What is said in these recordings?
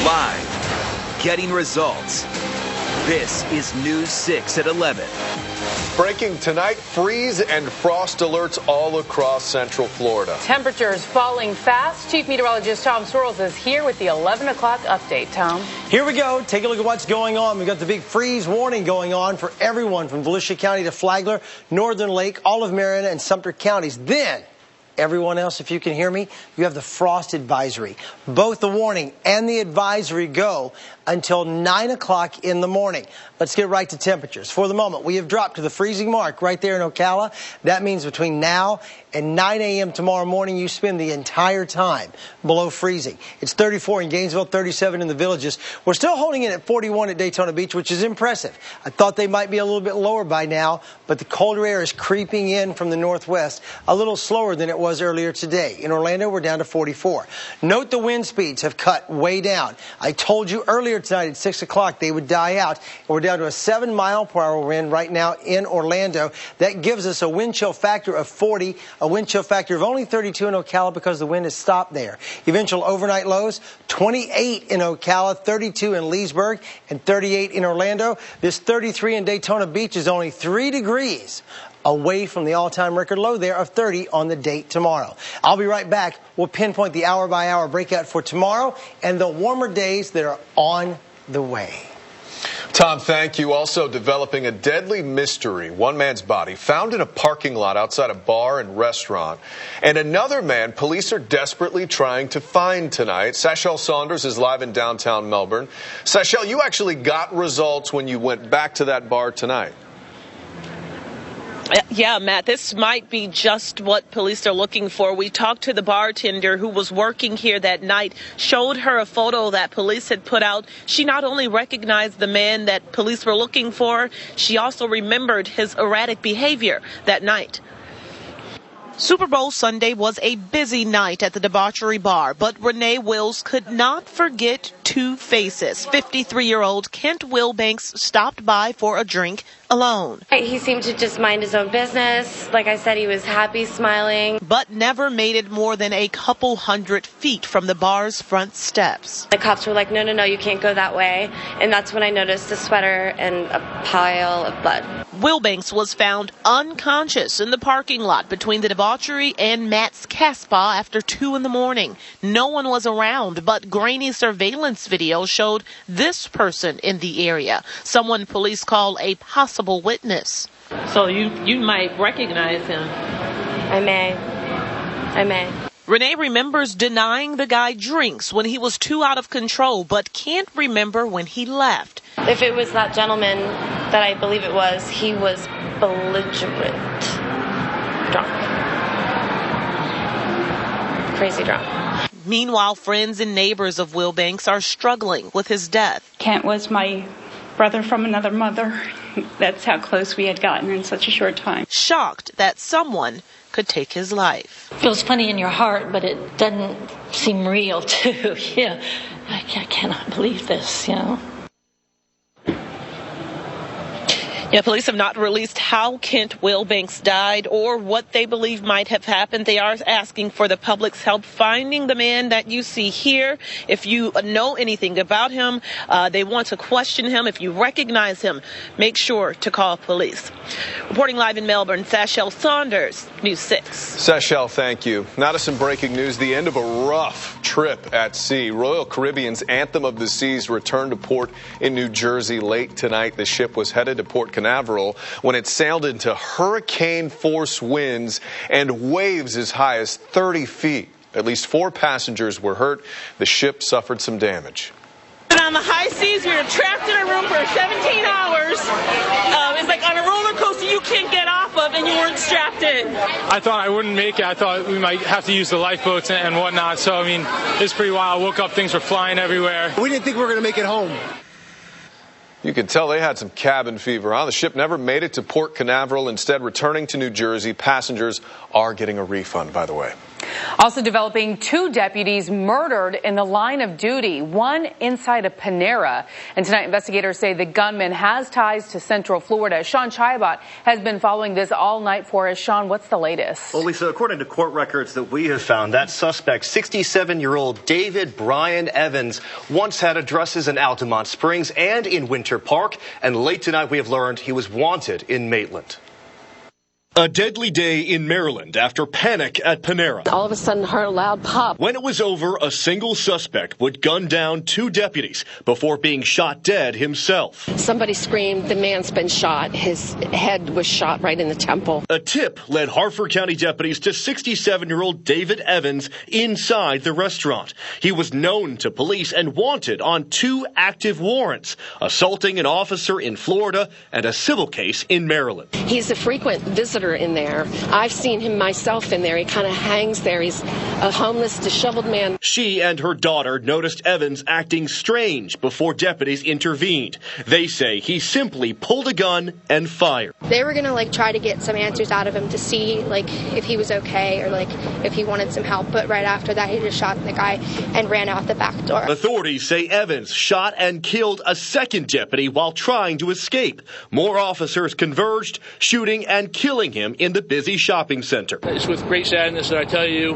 Live, getting results. This is News 6 at 11. Breaking tonight, freeze and frost alerts all across Central Florida. Temperatures falling fast. Chief Meteorologist Tom Swirls is here with the 11 o'clock update. Tom? Here we go. Take a look at what's going on. We've got the big freeze warning going on for everyone from Volusia County to Flagler, Northern Lake, all of Marion and Sumter counties. Then, everyone else, if you can hear me, you have the frost advisory. Both the warning and the advisory go until 9 o'clock in the morning. Let's get right to temperatures. For the moment, we have dropped to the freezing mark right there in Ocala. That means between now and 9 a.m. tomorrow morning, you spend the entire time below freezing. It's 34 in Gainesville, 37 in the Villages. We're still holding in at 41 at Daytona Beach, which is impressive. I thought they might be a little bit lower by now, but the colder air is creeping in from the northwest a little slower than it was earlier today. In Orlando, we're down to 44. Note the wind speeds have cut way down. I told you earlier tonight at 6 o'clock they would die out. We're down to a 7-mile-per-hour wind right now in Orlando. That gives us a wind chill factor of 40, a wind chill factor of only 32 in Ocala because the wind has stopped there. Eventual overnight lows, 28 in Ocala, 32 in Leesburg, and 38 in Orlando. This 33 in Daytona Beach is only 3 degrees away from the all-time record low there of 30 on the date tomorrow. I'll be right back. We'll pinpoint the hour-by-hour breakout for tomorrow and the warmer days that are on the way. Tom, thank you. Also developing a deadly mystery. One man's body found in a parking lot outside a bar and restaurant. And another man police are desperately trying to find tonight. Sashel Saunders is live in downtown Melbourne. Sashel, you actually got results when you went back to that bar tonight. Yeah, Matt, this might be just what police are looking for. We talked to the bartender who was working here that night, showed her a photo that police had put out. She not only recognized the man that police were looking for, she also remembered his erratic behavior that night. Super Bowl Sunday was a busy night at the Debauchery Bar, but Renee Wills could not forget two faces. 53-year-old Kent Wilbanks stopped by for a drink alone. He seemed to just mind his own business. Like I said, he was happy, smiling. But never made it more than a couple 100 feet from the bar's front steps. The cops were like, no, you can't go that way. And that's when I noticed a sweater and a pile of blood. Wilbanks was found unconscious in the parking lot between the Debauchery and Matt's Casbah after 2 in the morning. No one was around, but grainy surveillance video showed this person in the area, someone police call a possible witness. So you might recognize him. I may. Renee remembers denying the guy drinks when he was too out of control, but can't remember when he left. If it was that gentleman that I believe it was, he was belligerent. Drunk. Crazy drunk. Meanwhile, friends and neighbors of Wilbanks are struggling with his death. Kent was my brother from another mother. That's how close we had gotten in such a short time. Shocked that someone could take his life. Feels funny in your heart, but it doesn't seem real, too. Yeah, I cannot believe this, Yeah, police have not released how Kent Wilbanks died or what they believe might have happened. They are asking for the public's help finding the man that you see here. If you know anything about him, they want to question him. If you recognize him, make sure to call police. Reporting live in Melbourne, Sashel Saunders, News 6. Sashel, thank you. Now to some breaking news. The end of a rough trip at sea. Royal Caribbean's Anthem of the Seas returned to port in New Jersey late tonight. The ship was headed to Port Canaveral when it sailed into hurricane-force winds and waves as high as 30 feet. At least 4 passengers were hurt. The ship suffered some damage. On the high seas, we were trapped in a room for 17 hours. It's like on a roller coaster you can't get off of and you weren't strapped in. I thought I wouldn't make it. I thought we might have to use the lifeboats and whatnot. So, I mean, it's pretty wild. I woke up, things were flying everywhere. We didn't think we were going to make it home. You could tell they had some cabin fever, huh? The ship never made it to Port Canaveral, instead returning to New Jersey. Passengers are getting a refund, by the way. Also developing, 2 deputies murdered in the line of duty, one inside a Panera. And tonight, investigators say the gunman has ties to Central Florida. Sean Chabot has been following this all night for us. Sean, what's the latest? Well, Lisa, according to court records that we have found, that suspect, 67-year-old David Brian Evans, once had addresses in Altamont Springs and in Winter Park. And late tonight, we have learned he was wanted in Maitland. A deadly day in Maryland after panic at Panera. All of a sudden, heard a loud pop. When it was over, a single suspect would gun down 2 deputies before being shot dead himself. Somebody screamed, the man's been shot. His head was shot right in the temple. A tip led Harford County deputies to 67-year-old David Evans inside the restaurant. He was known to police and wanted on 2 active warrants, assaulting an officer in Florida and a civil case in Maryland. He's a frequent visitor in there. I've seen him myself in there. He kind of hangs there. He's a homeless, disheveled man. She and her daughter noticed Evans acting strange before deputies intervened. They say he simply pulled a gun and fired. They were going to try to get some answers out of him to see if he was okay or if he wanted some help. But right after that, he just shot the guy and ran out the back door. Authorities say Evans shot and killed a second deputy while trying to escape. More officers converged, shooting and killing him in the busy shopping center. It's with great sadness that I tell you,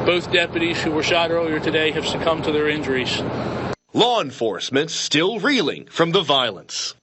both deputies who were shot earlier today have succumbed to their injuries. Law enforcement still reeling from the violence.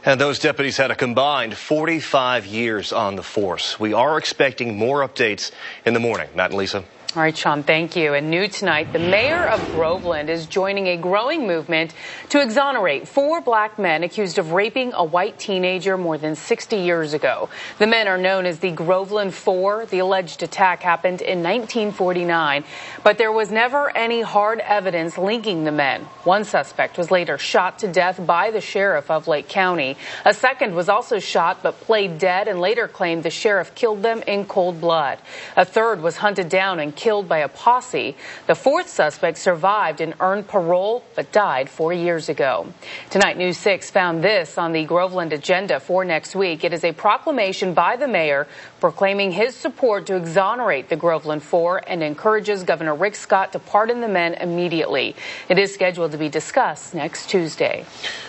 And those deputies had a combined 45 years on the force. We are expecting more updates in the morning. Matt and Lisa. All right, Sean, thank you. And new tonight, the mayor of Groveland is joining a growing movement to exonerate 4 black men accused of raping a white teenager more than 60 years ago. The men are known as the Groveland Four. The alleged attack happened in 1949, but there was never any hard evidence linking the men. One suspect was later shot to death by the sheriff of Lake County. A second was also shot but played dead and later claimed the sheriff killed them in cold blood. A third was hunted down and killed by a posse. The 4th suspect survived and earned parole but died 4 years ago. Tonight, News 6 found this on the Groveland agenda for next week. It is a proclamation by the mayor proclaiming his support to exonerate the Groveland Four and encourages Governor Rick Scott to pardon the men immediately. It is scheduled to be discussed next Tuesday.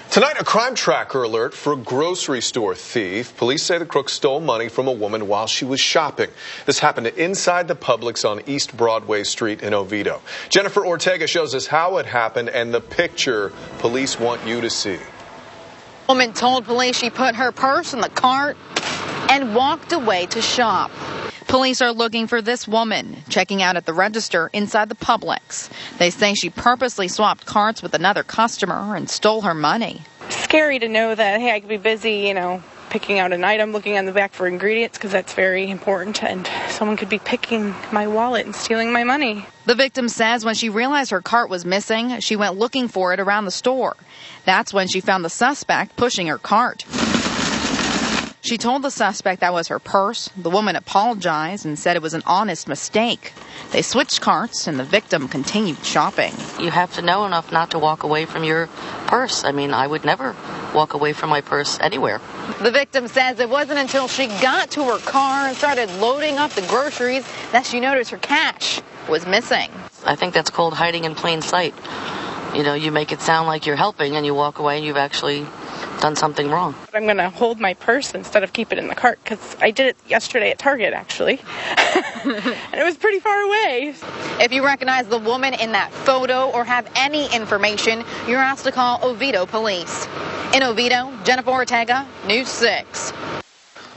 Tonight, a crime tracker alert for a grocery store thief. Police say the crook stole money from a woman while she was shopping. This happened inside the Publix on East Broadway Street in Oviedo. Jennifer Ortega shows us how it happened and the picture police want you to see. Woman told police she put her purse in the cart and walked away to shop. Police are looking for this woman, checking out at the register inside the Publix. They say she purposely swapped carts with another customer and stole her money. Scary to know that, hey, I could be busy, picking out an item, looking on the back for ingredients, because that's very important, and someone could be picking my wallet and stealing my money. The victim says when she realized her cart was missing, she went looking for it around the store. That's when she found the suspect pushing her cart. She told the suspect that was her purse. The woman apologized and said it was an honest mistake. They switched carts and the victim continued shopping. You have to know enough not to walk away from your purse. I would never walk away from my purse anywhere. The victim says it wasn't until she got to her car and started loading up the groceries that she noticed her cash was missing. I think that's called hiding in plain sight. You make it sound like you're helping and you walk away and you've actually done something wrong. I'm going to hold my purse instead of keep it in the cart, because I did it yesterday at Target, actually. And it was pretty far away. If you recognize the woman in that photo or have any information, you're asked to call Oviedo Police. In Oviedo, Jennifer Ortega, News 6.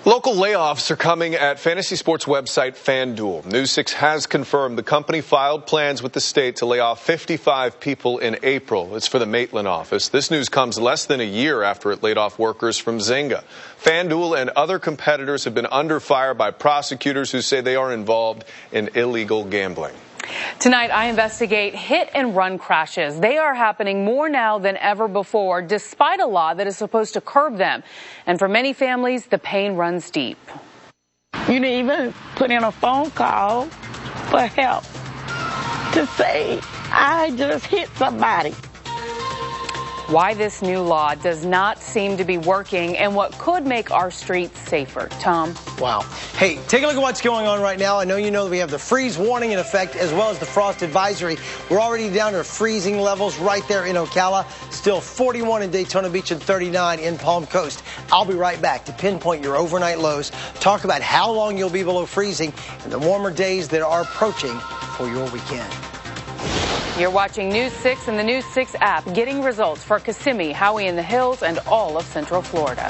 Local layoffs are coming at fantasy sports website FanDuel. News 6 has confirmed the company filed plans with the state to lay off 55 people in April. It's for the Maitland office. This news comes less than a year after it laid off workers from Zynga. FanDuel and other competitors have been under fire by prosecutors who say they are involved in illegal gambling. Tonight, I investigate hit-and-run crashes. They are happening more now than ever before, despite a law that is supposed to curb them. And for many families, the pain runs deep. You didn't even put in a phone call for help to say, I just hit somebody. why this new law does not seem to be working, and what could make our streets safer. Tom? Wow. Hey, take a look at what's going on right now. I know you know that we have the freeze warning in effect as well as the frost advisory. We're already down to freezing levels right there in Ocala. Still 41 in Daytona Beach and 39 in Palm Coast. I'll be right back to pinpoint your overnight lows, talk about how long you'll be below freezing, and the warmer days that are approaching for your weekend. You're watching News 6 and the News 6 app, getting results for Kissimmee, Howey in the Hills, and all of Central Florida.